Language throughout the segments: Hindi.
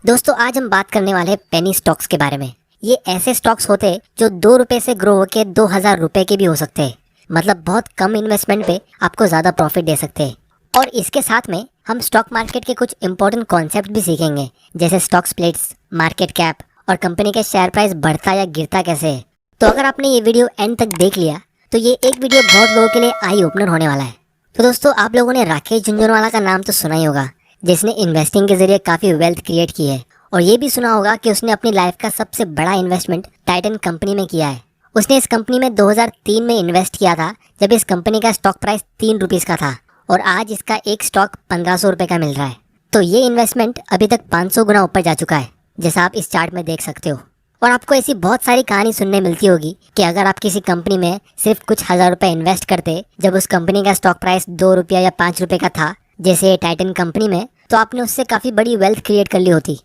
दोस्तों आज हम बात करने वाले हैं पेनी स्टॉक्स के बारे में। ये ऐसे स्टॉक्स होते हैं जो 2 रुपए से ग्रो होकर 2000 रुपए के भी हो सकते हैं। मतलब बहुत कम इन्वेस्टमेंट पे आपको ज़्यादा प्रॉफिट दे सकते हैं। और इसके साथ में हम स्टॉक मार्केट के कुछ इंपॉर्टेंट कॉन्सेप्ट भी सीखेंगे, जैसे स्टॉक स्प्लिट्स, मार्केट कैप और कंपनी का शेयर प्राइस बढ़ता या गिरता कैसे है। तो अगर आपने ये वीडियो एंड तक देख लिया तो ये एक वीडियो बहुत लोगों के लिए आई ओपनर होने वाला है। तो दोस्तों आप लोगों ने राकेश झुंझुनवाला का नाम तो सुना ही होगा, जिसने इन्वेस्टिंग के जरिए काफ़ी वेल्थ क्रिएट की है। और ये भी सुना होगा कि उसने अपनी लाइफ का सबसे बड़ा इन्वेस्टमेंट टाइटन कंपनी में किया है। उसने इस कंपनी में 2003 में इन्वेस्ट किया था, जब इस कंपनी का स्टॉक प्राइस 3 रुपीज़ का था और आज इसका एक स्टॉक 1500 रुपये का मिल रहा है। तो ये इन्वेस्टमेंट अभी तक 500 गुना ऊपर जा चुका है, जैसा आप इस चार्ट में देख सकते हो। और आपको ऐसी बहुत सारी कहानी सुनने मिलती होगी कि अगर आप किसी कंपनी में सिर्फ कुछ हज़ार रुपये इन्वेस्ट करते जब उस कंपनी का स्टॉक प्राइस 2 रुपया या 5 रुपये का था, जैसे टाइटन कंपनी में, तो आपने उससे काफ़ी बड़ी वेल्थ क्रिएट कर ली होती।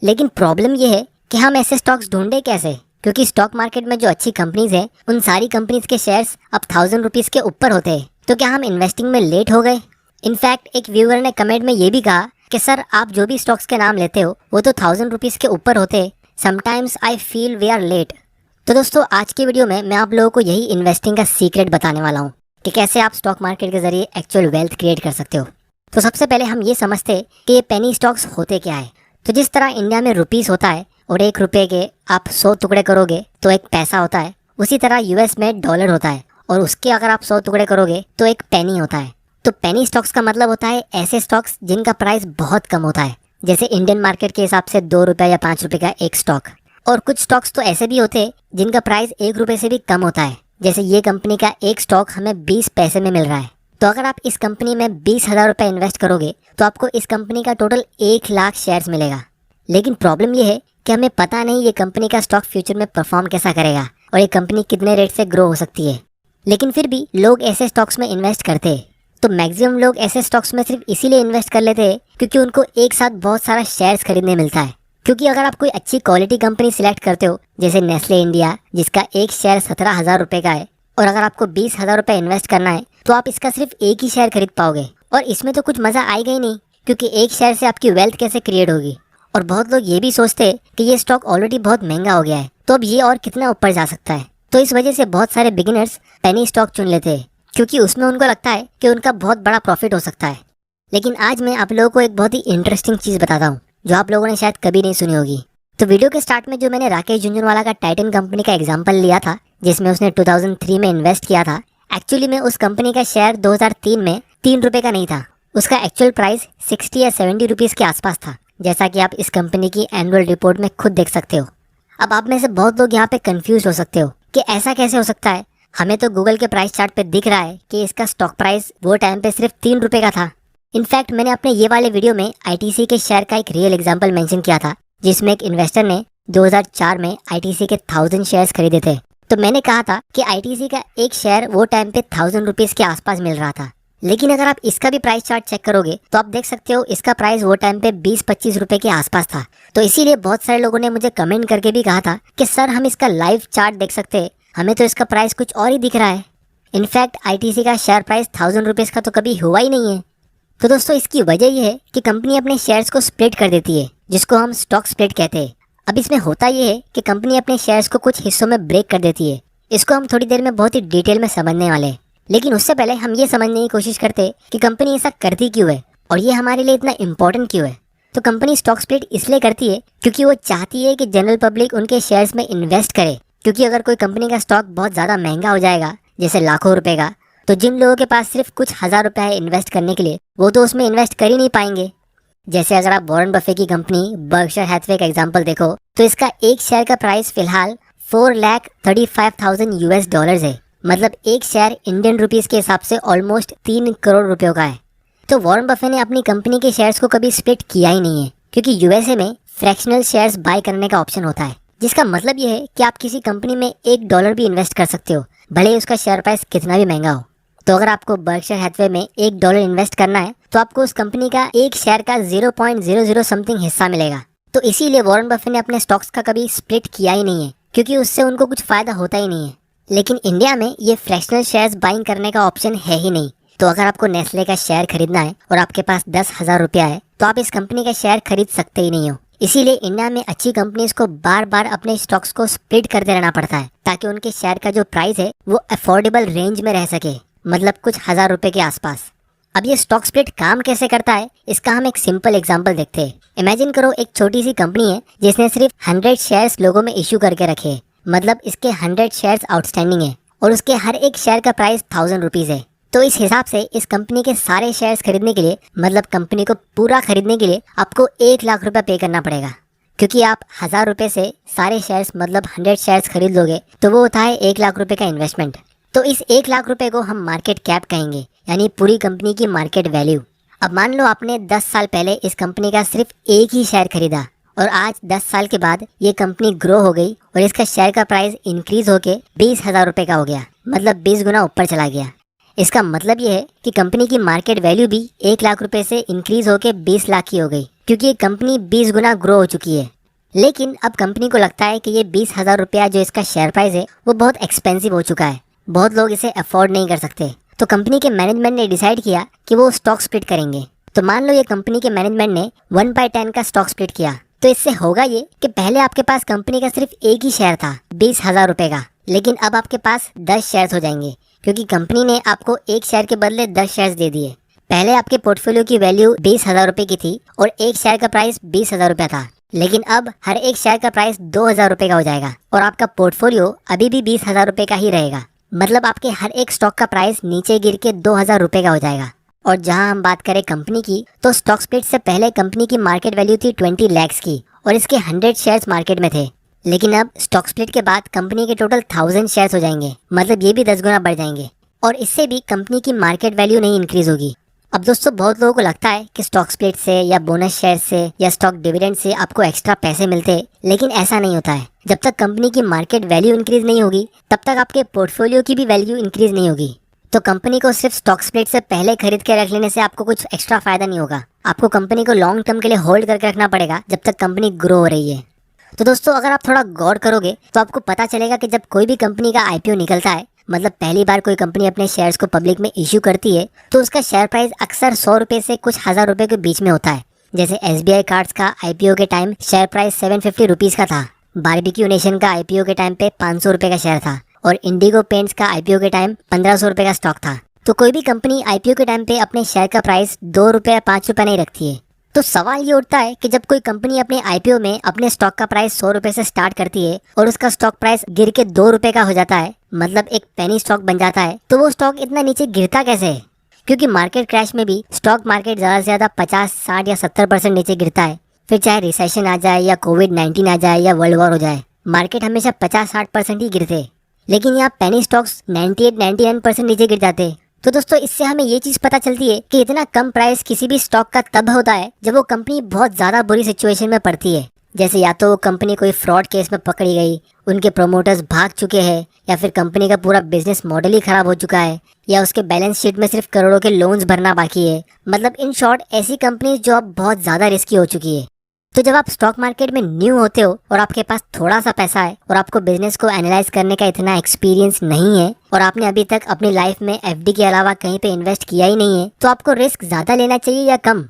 लेकिन प्रॉब्लम ये है कि हम ऐसे स्टॉक्स ढूंढे कैसे, क्योंकि स्टॉक मार्केट में जो अच्छी कंपनीज हैं उन सारी कंपनीज के शेयर्स अब 1000 रुपीज़ के ऊपर होते हैं। तो क्या हम इन्वेस्टिंग में लेट हो गए? इनफैक्ट एक व्यूअर ने कमेंट में ये भी कहा कि सर आप जो भी स्टॉक्स के नाम लेते हो वो तो 1000 रुपीज़ के ऊपर होते। Sometimes I feel we are late. तो दोस्तों आज की वीडियो में मैं आप लोगों को यही इन्वेस्टिंग का सीक्रेट बताने वाला हूँ कि कैसे आप स्टॉक मार्केट के जरिए एक्चुअल वेल्थ क्रिएट कर सकते हो। तो सबसे पहले हम ये समझते हैं कि ये पेनी स्टॉक्स होते क्या है। तो जिस तरह इंडिया में रुपीस होता है और 1 रुपये के आप 100 टुकड़े करोगे तो एक पैसा होता है, उसी तरह यूएस में डॉलर होता है और उसके अगर आप 100 टुकड़े करोगे तो एक पेनी होता है। तो पेनी स्टॉक्स का मतलब होता है ऐसे स्टॉक्स जिनका प्राइस बहुत कम होता है, जैसे इंडियन मार्केट के हिसाब से 2 रुपये या 5 रुपये का एक स्टॉक। और कुछ स्टॉक्स तो ऐसे भी होते हैं जिनका प्राइस 1 रुपये से भी कम होता है, जैसे ये कंपनी का एक स्टॉक हमें 20 पैसे में मिल रहा है। तो अगर आप इस कंपनी में 20,000 रुपये इन्वेस्ट करोगे तो आपको इस कंपनी का टोटल 1 लाख शेयर्स मिलेगा। लेकिन प्रॉब्लम ये है कि हमें पता नहीं ये कंपनी का स्टॉक फ्यूचर में परफॉर्म कैसा करेगा और ये कंपनी कितने रेट से ग्रो हो सकती है। लेकिन फिर भी लोग ऐसे स्टॉक्स में इन्वेस्ट करते हैं। तो मैक्सिमम लोग ऐसे स्टॉक्स में सिर्फ इसीलिए इन्वेस्ट कर लेते हैं क्योंकि उनको एक साथ बहुत सारा शेयर्स खरीदने मिलता है। क्योंकि अगर आप कोई अच्छी क्वालिटी कंपनी सिलेक्ट करते हो, जैसे नेस्ले इंडिया जिसका एक शेयर 17,000 रुपये का है, और अगर आपको 20,000 रुपये इन्वेस्ट करना है तो आप इसका सिर्फ एक ही शेयर खरीद पाओगे। और इसमें तो कुछ मज़ा आएगा ही नहीं, क्योंकि एक शेयर से आपकी वेल्थ कैसे क्रिएट होगी। और बहुत लोग ये भी सोचते हैं कि ये स्टॉक ऑलरेडी बहुत महंगा हो गया है, तो अब ये और कितना ऊपर जा सकता है। तो इस वजह से बहुत सारे बिगिनर्स पेनी स्टॉक चुन लेते हैं, क्योंकि उसमें उनको लगता है कि उनका बहुत बड़ा प्रॉफिट हो सकता है। लेकिन आज मैं आप लोगों को एक बहुत ही इंटरेस्टिंग चीज़ बताता हूँ जो आप लोगों ने शायद कभी नहीं सुनी होगी। तो वीडियो के स्टार्ट में जो मैंने राकेश झुंझुनवाला का टाइटन कंपनी का एग्जांपल लिया था, जिसमें उसने 2003 में इन्वेस्ट किया था, एक्चुअली में उस कंपनी का शेयर 2003 में 3 रुपये का नहीं था। उसका एक्चुअल प्राइस 60 या 70 रुपीज़ के आसपास था, जैसा कि आप इस कंपनी की एनुअल रिपोर्ट में खुद देख सकते हो। अब आप में से बहुत लोग यहाँ पे कंफ्यूज हो सकते हो कि ऐसा कैसे हो सकता है। हमें तो गूगल के प्राइस चार्ट पे दिख रहा है कि इसका स्टॉक प्राइस वो टाइम पे सिर्फ 3 रुपये का था। इनफैक्ट मैंने अपने ये वाले वीडियो में आईटीसी के शेयर का एक रियल एग्जाम्पल मेंशन किया था, जिसमें एक इन्वेस्टर ने 2004 में आईटीसी के 1000 शेयर्स खरीदे थे। तो मैंने कहा था कि आईटीसी का एक शेयर वो टाइम पे 1000 रुपीज़ के आसपास मिल रहा था। लेकिन अगर आप इसका भी प्राइस चार्ट चेक करोगे तो आप देख सकते हो इसका प्राइस वो टाइम पे 20-25 रुपये के आसपास था। तो इसीलिए बहुत सारे लोगों ने मुझे कमेंट करके भी कहा था कि सर हम इसका लाइव चार्ट देख सकते हैं, हमें तो इसका प्राइस कुछ और ही दिख रहा है। इनफैक्ट आईटीसी का शेयर प्राइस 1000 रुपीज़ का तो कभी हुआ ही नहीं है। तो दोस्तों इसकी वजह यह है कि कंपनी अपने शेयर्स को स्प्लिट कर देती है, जिसको हम स्टॉक स्प्लिट कहते हैं। अब इसमें होता यह है कि कंपनी अपने शेयर्स को कुछ हिस्सों में ब्रेक कर देती है। इसको हम थोड़ी देर में बहुत ही डिटेल में समझने वाले हैं। लेकिन उससे पहले हम ये समझने की कोशिश करते हैं कि कंपनी ऐसा करती क्यों है और ये हमारे लिए इतना इम्पोर्टेंट क्यों है। तो कंपनी स्टॉक स्प्लिट इसलिए करती है क्योंकि वो चाहती है कि जनरल पब्लिक उनके शेयर्स में इन्वेस्ट करे। क्योंकि अगर कोई कंपनी का स्टॉक बहुत ज़्यादा महंगा हो जाएगा, जैसे लाखों रुपए का, तो जिन लोगों के पास सिर्फ कुछ हज़ार रुपये है इन्वेस्ट करने के लिए, वो तो उसमें इन्वेस्ट कर ही नहीं पाएंगे। जैसे अगर आप वॉरेन बफे की कंपनी बर्कशायर हैथवे का एग्जांपल देखो तो इसका एक शेयर का प्राइस फिलहाल 4,35,000 यूएस डॉलर्स है। मतलब एक शेयर इंडियन रुपीज़ के हिसाब से ऑलमोस्ट 3 करोड़ रुपयों का है। तो वॉरेन बफे ने अपनी कंपनी के शेयर्स को कभी स्प्लिट किया ही नहीं है, क्योंकि यूएसए में फ्रैक्शनल शेयर्स बाय करने का ऑप्शन होता है, जिसका मतलब ये है कि आप किसी कंपनी में $1 भी इन्वेस्ट कर सकते हो, भले ही उसका शेयर प्राइस कितना भी महंगा हो। तो अगर आपको बर्कशायर हैथवे में $1 इन्वेस्ट करना है तो आपको उस कंपनी का एक शेयर का 0.00 समथिंग हिस्सा मिलेगा। तो इसीलिए वॉरेन बफे ने अपने स्टॉक्स का कभी स्प्लिट किया ही नहीं है, क्योंकि उससे उनको कुछ फ़ायदा होता ही नहीं है। लेकिन इंडिया में ये फ्रैक्शनल शेयर्स बाइंग करने का ऑप्शन है ही नहीं। तो अगर आपको नेस्ले का शेयर खरीदना है और आपके पास 10,000 रुपया है तो आप इस कंपनी का शेयर खरीद सकते ही नहीं हो। इसीलिए इंडिया में अच्छी कंपनीज को बार बार अपने स्टॉक्स को स्प्लिट करते रहना पड़ता है ताकि उनके शेयर का जो प्राइस है वो अफोर्डेबल रेंज में रह सके, मतलब कुछ हजार रुपए के आसपास। अब ये स्टॉक स्प्लिट काम कैसे करता है, इसका हम एक सिंपल एग्जांपल देखते हैं। इमेजिन करो एक छोटी सी कंपनी है जिसने सिर्फ 100 शेयर्स लोगों में इश्यू करके रखे, मतलब इसके 100 शेयर्स आउटस्टैंडिंग है और उसके हर एक शेयर का प्राइस 1000 रुपीज है। तो इस हिसाब से इस कंपनी के सारे शेयर्स खरीदने के लिए, मतलब कंपनी को पूरा खरीदने के लिए आपको 1 लाख रुपया पे करना पड़ेगा, क्योंकि आप 1000 रुपये से सारे शेयर्स मतलब 100 शेयर्स खरीद लोगे तो वो होता है 1 लाख रुपए का इन्वेस्टमेंट। तो इस 1 लाख रुपए को हम मार्केट कैप कहेंगे, यानी पूरी कंपनी की मार्केट वैल्यू। अब मान लो आपने 10 साल पहले इस कंपनी का सिर्फ एक ही शेयर खरीदा और आज 10 साल के बाद ये कंपनी ग्रो हो गई और इसका शेयर का प्राइस इंक्रीज होके 20,000 रुपये का हो गया, मतलब 20 गुना ऊपर चला गया। इसका मतलब ये है कि कंपनी की मार्केट वैल्यू भी 1 लाख रुपए से इंक्रीज होके 20 लाख की हो गई, क्योंकि ये कंपनी 20 गुना ग्रो हो चुकी है। लेकिन अब कंपनी को लगता है कि ये 20,000 रुपया जो इसका शेयर प्राइस है वो बहुत एक्सपेंसिव हो चुका है, बहुत लोग इसे अफोर्ड नहीं कर सकते। तो कंपनी के मैनेजमेंट ने डिसाइड किया कि वो स्टॉक स्प्लिट करेंगे। तो मान लो ये कंपनी के मैनेजमेंट ने 1/10 का स्टॉक स्प्लिट किया, तो इससे होगा ये कि पहले आपके पास कंपनी का सिर्फ एक ही शेयर था 20,000 रुपए का, लेकिन अब आपके पास 10 शेयर्स हो जाएंगे, क्योंकि कंपनी ने आपको एक शेयर के बदले 10 शेयर्स दे दिए। पहले आपके पोर्टफोलियो की वैल्यू 20,000 रुपए की थी और एक शेयर का प्राइस 20,000 रुपया था, लेकिन अब हर एक शेयर का प्राइस 2,000 रुपए का हो जाएगा और आपका पोर्टफोलियो अभी भी 20,000 रुपए का ही रहेगा। मतलब आपके हर एक स्टॉक का प्राइस नीचे गिर के 2,000 रुपए का हो जाएगा। और जहां हम बात करें कंपनी की, तो स्टॉक स्प्लिट से पहले कंपनी की मार्केट वैल्यू थी 20 लाख की और इसके 100 शेयर्स मार्केट में थे। लेकिन अब स्टॉक स्प्लिट के बाद कंपनी के टोटल 1000 शेयर्स हो जाएंगे, मतलब ये भी 10 गुना बढ़ जाएंगे और इससे भी कंपनी की मार्केट वैल्यू नहीं इंक्रीज होगी। अब दोस्तों, बहुत लोगों को लगता है कि स्टॉक स्प्लिट से या बोनस शेयर से या स्टॉक डिविडेंड से आपको एक्स्ट्रा पैसे मिलते हैं, लेकिन ऐसा नहीं होता है। जब तक कंपनी की मार्केट वैल्यू इंक्रीज नहीं होगी तब तक आपके पोर्टफोलियो की भी वैल्यू इंक्रीज नहीं होगी। तो कंपनी को सिर्फ स्टॉक स्प्लिट से पहले खरीद के रख लेने से आपको कुछ एक्स्ट्रा फायदा नहीं होगा। आपको कंपनी को लॉन्ग टर्म के लिए होल्ड करके रखना पड़ेगा जब तक कंपनी ग्रो हो रही है। तो दोस्तों, अगर आप थोड़ा गौर करोगे तो आपको पता चलेगा कि जब कोई भी कंपनी का आईपीओ निकलता है, मतलब पहली बार कोई कंपनी अपने शेयर्स को पब्लिक में इश्यू करती है, तो उसका शेयर प्राइस अक्सर 100 रुपए से कुछ हजार रुपए के बीच में होता है। जैसे SBI कार्ड्स का आईपीओ के टाइम शेयर प्राइस 750 रुपीज का था, बारबेक्यू नेशन का आईपीओ के टाइम पे 500 रुपए का शेयर था और इंडिगो पेंट्स का आईपीओ के टाइम 1500 रुपए का स्टॉक था। तो कोई भी कंपनी आईपीओ के टाइम पे अपने शेयर का प्राइस 2 रुपए या 5 रुपए नहीं रखती है। तो सवाल ये उठता है कि जब कोई कंपनी अपने आईपीओ में अपने स्टॉक का प्राइस 100 रुपए से स्टार्ट करती है और उसका स्टॉक प्राइस गिर के 2 रुपए का हो जाता है, मतलब एक पेनी स्टॉक बन जाता है, तो वो स्टॉक इतना नीचे गिरता कैसे है? क्योंकि मार्केट क्रैश में भी स्टॉक मार्केट ज्यादा से ज्यादा 50, 60 या 70% नीचे गिरता है। फिर चाहे रिसेशन आ जाए या कोविड-19 आ जाए या वर्ल्ड वॉर हो जाए, मार्केट हमेशा 50-60% ही गिरते। लेकिन यहाँ पेनी स्टॉक्स 98-99% नीचे गिर जाते। तो दोस्तों, इससे हमें ये चीज पता चलती है कि इतना कम प्राइस किसी भी स्टॉक का तब होता है जब वो कंपनी बहुत ज्यादा बुरी सिचुएशन में पड़ती है। जैसे या तो वो कंपनी कोई फ्रॉड केस में पकड़ी गई, उनके प्रोमोटर्स भाग चुके हैं, या फिर कंपनी का पूरा बिजनेस मॉडल ही खराब हो चुका है, या उसके बैलेंस शीट में सिर्फ करोड़ों के लोन्स भरना बाकी है। मतलब इन शॉर्ट ऐसी कंपनी जो अब बहुत ज्यादा रिस्की हो चुकी है। तो जब आप स्टॉक मार्केट में न्यू होते हो और आपके पास थोड़ा सा पैसा है और आपको बिजनेस को एनालाइज करने का इतना एक्सपीरियंस नहीं है और आपने अभी तक अपनी लाइफ में एफडी के अलावा कहीं पे इन्वेस्ट किया ही नहीं है, तो आपको रिस्क ज्यादा लेना चाहिए या कम?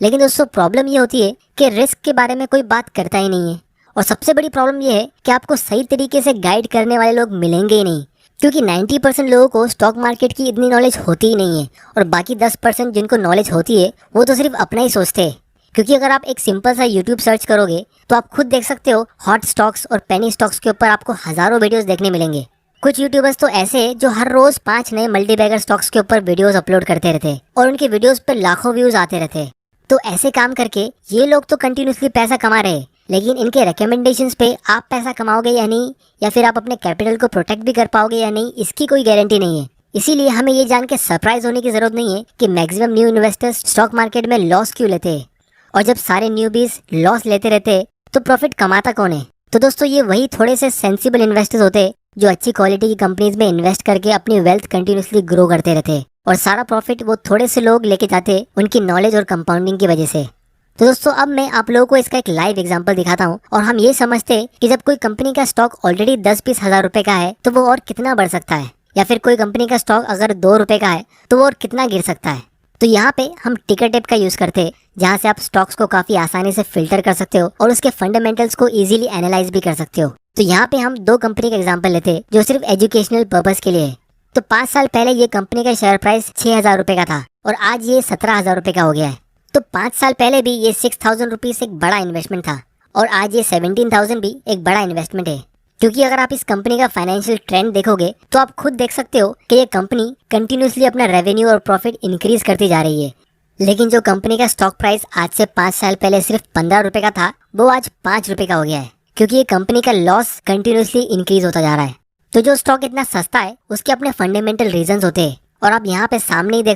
लेकिन दोस्तों, प्रॉब्लम ये होती है कि रिस्क के बारे में कोई बात करता ही नहीं है। और सबसे बड़ी प्रॉब्लम ये है कि आपको सही तरीके से गाइड करने वाले लोग मिलेंगे ही नहीं, क्योंकि 90% लोगों को स्टॉक मार्केट की इतनी नॉलेज होती ही नहीं है और बाकी 10% जिनको नॉलेज होती है वो तो सिर्फ अपना ही सोचते हैं। क्योंकि अगर आप एक सिंपल सा यूट्यूब सर्च करोगे तो आप खुद देख सकते हो, हॉट स्टॉक्स और पेनी स्टॉक्स के ऊपर आपको हजारों वीडियोस देखने मिलेंगे। कुछ यूट्यूबर्स तो ऐसे हैं जो हर रोज 5 नए मल्टीबैगर स्टॉक्स के ऊपर वीडियोस अपलोड करते रहते हैं और उनके वीडियोस पर लाखों व्यूज आते रहते हैं। तो ऐसे काम करके ये लोग तो कंटिन्यूसली पैसा कमा रहे हैं, लेकिन इनके रिकमेंडेशंस पे आप पैसा कमाओगे या नहीं, या फिर आप अपने कैपिटल को प्रोटेक्ट भी कर पाओगे या नहीं, इसकी कोई गारंटी नहीं है। इसीलिए हमें ये जान के सरप्राइज होने की जरूरत नहीं है कि maximum new investors stock market में लॉस क्यों लेते हैं, और जब सारे न्यूबीज लॉस लेते रहते तो प्रॉफिट कमाता कौन है? तो दोस्तों, ये वही थोड़े से सेंसिबल इन्वेस्टर्स होते हैं जो अच्छी क्वालिटी की कंपनीज में इन्वेस्ट करके अपनी वेल्थ कंटिन्यूसली ग्रो करते रहते और सारा प्रॉफिट वो थोड़े से लोग लेके जाते उनकी नॉलेज और कंपाउंडिंग की वजह से। तो दोस्तों, अब मैं आप लोगों को इसका एक लाइव एग्जांपल दिखाता हूँ और हम ये समझते हैं कि जब कोई कंपनी का स्टॉक ऑलरेडी 10-20 हजार रुपए का है तो वो और कितना बढ़ सकता है, या फिर कोई कंपनी का स्टॉक अगर 2 रुपए का है तो वो और कितना गिर सकता है। तो यहाँ पे हम टिकर टेप का यूज करते हैं, जहाँ से आप स्टॉक्स को काफी आसानी से फिल्टर कर सकते हो और उसके फंडामेंटल्स को इजीली एनालाइज भी कर सकते हो। तो यहाँ पे हम दो कंपनी का एग्जांपल लेते हैं जो सिर्फ एजुकेशनल पर्पस के लिए है। तो 5 साल पहले ये कंपनी का शेयर प्राइस 6,000 रुपए का था और आज ये 17,000 रुपए का हो गया है। तो 5 साल पहले भी ये 6,000 रुपीज एक बड़ा इन्वेस्टमेंट था और आज ये 17,000 भी एक बड़ा इन्वेस्टमेंट है। क्योंकि अगर आप इस कंपनी का फाइनेंशियल ट्रेंड देखोगे तो आप खुद देख सकते हो कि ये कंपनी कंटिन्यूसली अपना रेवेन्यू और प्रॉफिट इंक्रीज करती जा रही है। लेकिन जो कंपनी का स्टॉक प्राइस आज से 5 साल पहले सिर्फ 15 रुपए का था, वो आज 5 रुपए का हो गया है, क्योंकि ये कंपनी का लॉस कंटिन्यूसली इंक्रीज होता जा रहा है। तो जो स्टॉक इतना सस्ता है उसके अपने फंडामेंटल रीजंस होते हैं और आप यहाँ पे सामने ही देख